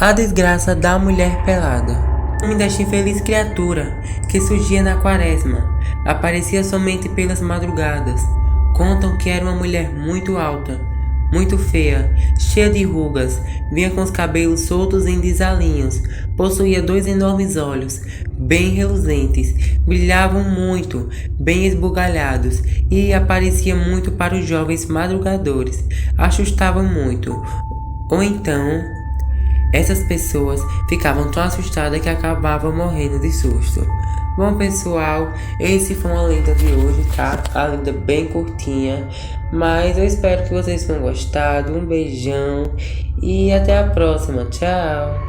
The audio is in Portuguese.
A desgraça da mulher pelada. O nome desta infeliz criatura, que surgia na quaresma, aparecia somente pelas madrugadas. Contam que era uma mulher muito alta, muito feia, cheia de rugas, vinha com os cabelos soltos em desalinhos, possuía 2 enormes olhos, bem reluzentes, brilhavam muito, bem esbugalhados, e aparecia muito para os jovens madrugadores, assustavam muito. Ou então, essas pessoas ficavam tão assustadas que acabavam morrendo de susto. Bom, pessoal, esse foi uma lenda de hoje, tá? A lenda bem curtinha, mas eu espero que vocês tenham gostado. Um beijão e até a próxima. Tchau!